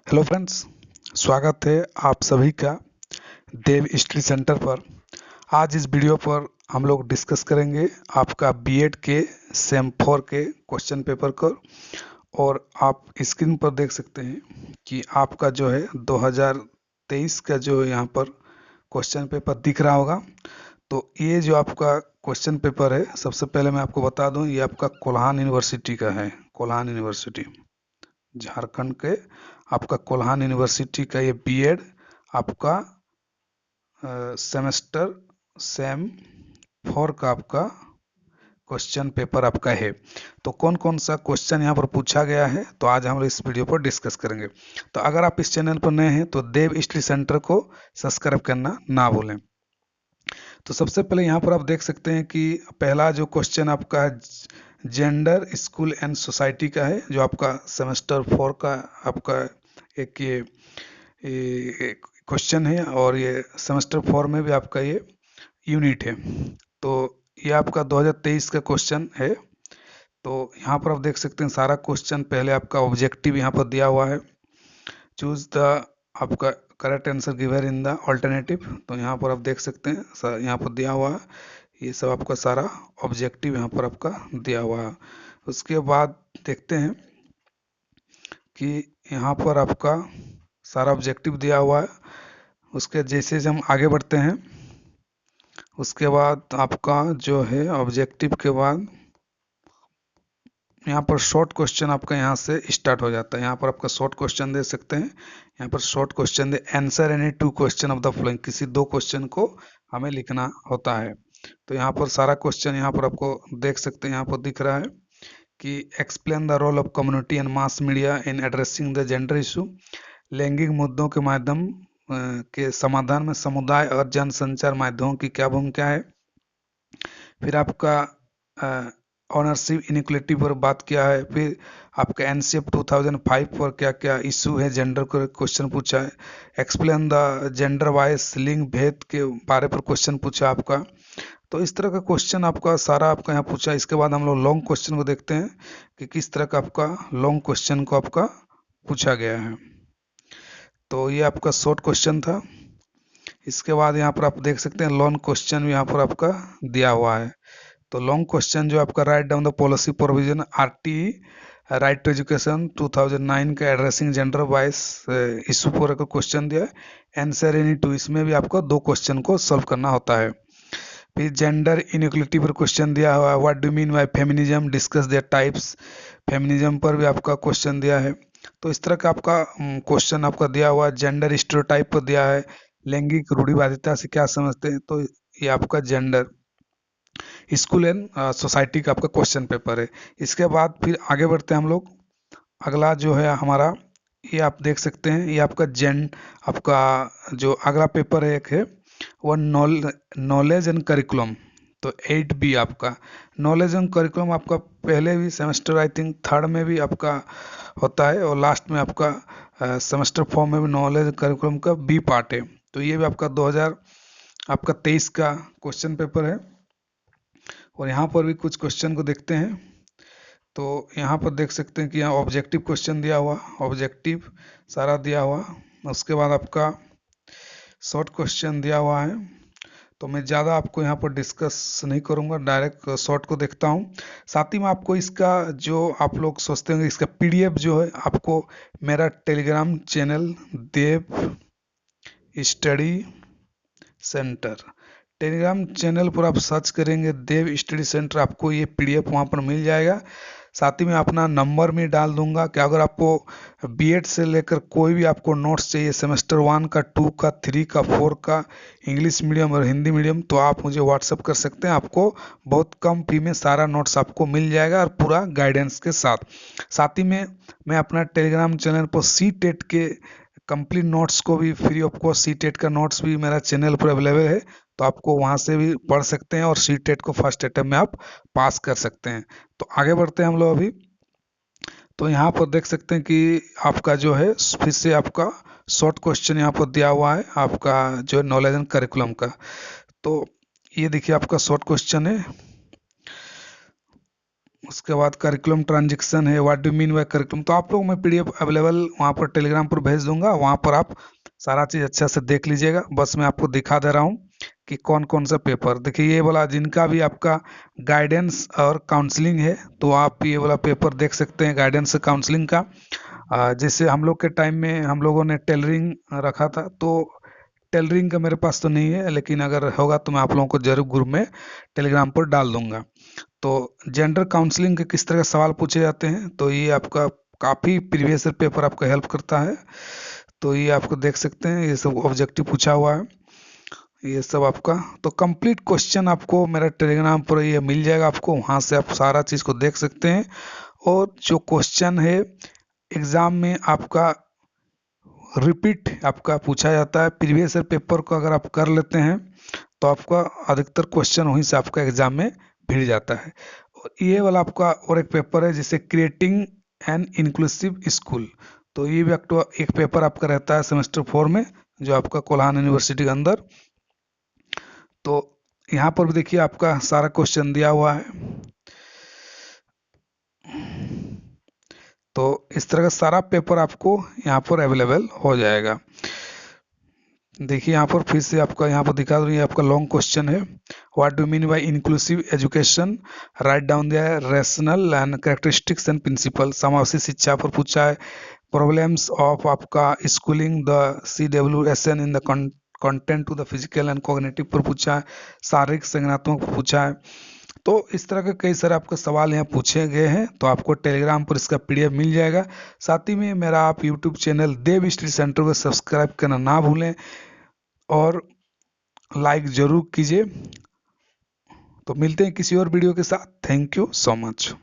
Hello friends, स्वागत है आप सभी का देव स्टडी सेंटर पर। आज इस वीडियो पर हम लोग डिस्कस करेंगे आपका बीएड के सेम 4 के क्वेश्चन पेपर को। और आप स्क्रीन पर देख सकते हैं कि आपका जो है 2023 का जो यहाँ पर क्वेश्चन पेपर दिख रहा होगा। तो ये जो आपका क्वेश्चन पेपर है, सबसे पहले मैं आपको बता दूं, ये आपका कोल्हान यूनिवर्सिटी का है। कोल्हान यूनिवर्सिटी झारखंड के आपका कोल्हान यूनिवर्सिटी का ये बीएड आपका सेमेस्टर सेम 4 का आपका क्वेश्चन पेपर आपका है। तो कौन कौन सा क्वेश्चन यहाँ पर पूछा गया है, तो आज हम इस वीडियो पर डिस्कस करेंगे। तो अगर आप इस चैनल पर नए हैं तो देव स्टडी सेंटर को सब्सक्राइब करना ना भूलें। तो सबसे पहले यहाँ पर आप देख सकते हैं कि पहला जो क्वेश्चन आपका है जेंडर स्कूल एंड सोसाइटी का है, जो आपका सेमेस्टर 4 का आपका एक ये क्वेश्चन है। और ये सेमेस्टर 4 में भी आपका ये यूनिट है। तो ये आपका 2023 का क्वेश्चन है। तो यहाँ पर आप देख सकते हैं सारा क्वेश्चन, पहले आपका ऑब्जेक्टिव यहाँ पर दिया हुआ है, चूज द आपका correct answer given in the alternative. तो यहाँ पर आप देख सकते हैं यहाँ पर दिया हुआ है, ये सब आपका सारा ऑब्जेक्टिव यहाँ पर आपका दिया हुआ है। उसके बाद देखते हैं कि यहाँ पर आपका सारा ऑब्जेक्टिव दिया हुआ है। उसके जैसे हम आगे बढ़ते हैं, उसके बाद आपका जो है ऑब्जेक्टिव के बाद यहाँ पर शॉर्ट क्वेश्चन आपका यहाँ से स्टार्ट हो जाता है। यहाँ पर आपका शॉर्ट क्वेश्चन दे सकते हैं। यहाँ पर short question they answer any 2 question of the following, किसी 2 क्वेश्चन को हमें लिखना होता है। तो यहाँ पर सारा क्वेश्चन यहाँ पर आपको देख सकते हैं, यहाँ पर दिख रहा है कि explain the role of community and mass media in addressing the gender issue. लैंगिक मुद्दों के माध्यम के समाधान में समुदाय और जनसंचार माध्यमों की क्या भूमिका है। फिर आपका ऑनरशिप इनइक्वलिटी पर बात किया है। फिर आपका एनसीएफ 2005 पर क्या क्या इशू है, जेंडर को क्वेश्चन पूछा है। एक्सप्लेन द जेंडर वाइज, लिंग भेद के बारे पर क्वेश्चन पूछा आपका। तो इस तरह का क्वेश्चन आपका सारा आपका यहाँ पूछा। इसके बाद हम लोग लॉन्ग क्वेश्चन को देखते हैं कि किस तरह का आपका लॉन्ग क्वेश्चन को आपका पूछा गया है। तो ये आपका शॉर्ट क्वेश्चन था। इसके बाद यहाँ पर आप देख सकते हैं लॉन्ग क्वेश्चन भी यहाँ पर आपका दिया हुआ है। तो लॉन्ग क्वेश्चन जो आपका write down the policy provision RTE right to education 2009 का एड्रेसिंग जेंडर वाइज इशू पर क्वेश्चन दिया है। आंसर एनी 2, इसमें भी आपको 2 क्वेश्चन को सॉल्व करना होता है। फिर जेंडर इनइक्वलिटी पर क्वेश्चन दिया हुआ है। What do mean bye feminism, discuss their types. Feminism पर भी आपका क्वेश्चन दिया है। तो इस तरह का आपका क्वेश्चन आपका दिया हुआ है। जेंडर स्टीरियोटाइप पर दिया है, लैंगिक रूढ़िवादिता से क्या समझते हैं। तो ये आपका जेंडर स्कूल एंड सोसाइटी का आपका क्वेश्चन पेपर है। इसके बाद फिर आगे बढ़ते हैं हम लोग। अगला जो है हमारा, ये आप देख सकते हैं, ये आपका आपका जो अगला पेपर है एक है वो नॉलेज एंड करिकुलम। तो 8B आपका नॉलेज एंड करिकुलम आपका पहले भी सेमेस्टर आई थिंक 3rd में भी आपका होता है, और लास्ट में आपका सेमेस्टर 4 में भी नॉलेज करिकुलम का बी पार्ट है। तो ये भी आपका 2023 का क्वेश्चन पेपर है। और यहाँ पर भी कुछ क्वेश्चन को देखते हैं। तो यहाँ पर देख सकते हैं कि यहाँ ऑब्जेक्टिव क्वेश्चन दिया हुआ, ऑब्जेक्टिव सारा दिया हुआ। उसके बाद आपका शॉर्ट क्वेश्चन दिया हुआ है। तो मैं ज़्यादा आपको यहाँ पर डिस्कस नहीं करूँगा, डायरेक्ट शॉर्ट को देखता हूँ। साथ ही में आपको इसका जो आप लोग सोचते होंगे, इसका PDF जो है आपको मेरा टेलीग्राम चैनल देव स्टडी सेंटर, टेलीग्राम चैनल पर आप सर्च करेंगे देव स्टडी सेंटर, आपको ये PDF वहाँ पर मिल जाएगा। साथ ही में अपना नंबर भी डाल दूंगा कि अगर आपको बीएड से लेकर कोई भी आपको नोट्स चाहिए, सेमेस्टर 1 का, 2 का, 3 का, 4 का, इंग्लिश मीडियम और हिंदी मीडियम, तो आप मुझे व्हाट्सअप कर सकते हैं। आपको बहुत कम फी में सारा नोट्स आपको मिल जाएगा, और पूरा गाइडेंस के साथ। साथ ही में मैं अपना टेलीग्राम चैनल पर C-TET के कंप्लीट नोट्स को भी फ्री ऑफ कॉस्ट, C-TET का नोट्स भी मेरा चैनल पर अवेलेबल है। तो आपको वहां से भी पढ़ सकते हैं और C-TET को फर्स्ट अटेम्प्ट में आप पास कर सकते हैं। तो आगे बढ़ते हैं हम लोग अभी। तो यहाँ पर देख सकते हैं कि आपका जो है फिर से आपका शॉर्ट क्वेश्चन यहाँ पर दिया हुआ है, आपका जो है नॉलेज एंड करिकुलम का। तो ये देखिए आपका शॉर्ट क्वेश्चन है। उसके बाद करिकुलम ट्रांजेक्शन है, what do mean bye curriculum. तो आप लोग मैं पीडीएफ अवेलेबल वहाँ पर टेलीग्राम पर भेज दूंगा, वहाँ पर आप सारा चीज़ अच्छे से देख लीजिएगा। बस मैं आपको दिखा दे रहा हूँ कि कौन कौन सा पेपर। देखिए ये वाला जिनका भी आपका गाइडेंस और काउंसलिंग है, तो आप ये वाला पेपर देख सकते हैं, गाइडेंस काउंसलिंग का। जैसे हम लोग के टाइम में हम लोगों ने टेलरिंग रखा था, तो टेलरिंग का मेरे पास तो नहीं है, लेकिन अगर होगा तो मैं आप लोगों को जरूर ग्रुप में टेलीग्राम पर डाल दूंगा। तो जेंडर काउंसलिंग के किस तरह के सवाल पूछे जाते हैं, तो ये आपका काफ़ी प्रीवियस पेपर आपका हेल्प करता है। तो ये आपको देख सकते हैं, ये सब ऑब्जेक्टिव पूछा हुआ है, ये सब आपका। तो कंप्लीट क्वेश्चन आपको मेरा टेलीग्राम पर ये मिल जाएगा, आपको वहाँ से आप सारा चीज़ को देख सकते हैं। और जो क्वेश्चन है एग्ज़ाम में आपका रिपीट आपका पूछा जाता है, प्रीवियस पेपर को अगर आप कर लेते हैं तो आपका अधिकतर क्वेश्चन वहीं से आपका एग्जाम में भिड़ जाता है। और ये वाला आपका और एक पेपर है जिसे क्रिएटिंग एन इंक्लूसिव स्कूल। तो ये भी एक पेपर आपका रहता है सेमेस्टर 4 में, जो आपका कोल्हान यूनिवर्सिटी के अंदर। तो यहाँ पर भी देखिए आपका सारा क्वेश्चन दिया हुआ है। तो इस तरह का सारा पेपर आपको यहाँ पर अवेलेबल हो जाएगा। देखिए यहाँ पर फिर से आपका यहाँ पर दिखा दूँ, ये आपका लॉन्ग क्वेश्चन है। What do mean by inclusive education, write down the rational and characteristics and principle. समावेशी शिक्षा पर पूछा है। प्रॉब्लम्स ऑफ आपका schooling the CWSN in the content to the physical and cognitive पर पूछा है। शारीरिक संज्ञानात्मक पर पूछा है। तो इस तरह के कई सारे आपके सवाल यहाँ पूछे गए हैं, तो आपको टेलीग्राम पर इसका PDF मिल जाएगा। साथ ही में मेरा आप यूट्यूब चैनल देव स्टडी सेंटर को सब्सक्राइब करना ना भूलें और लाइक जरूर कीजिए। तो मिलते हैं किसी और वीडियो के साथ। Thank you so much.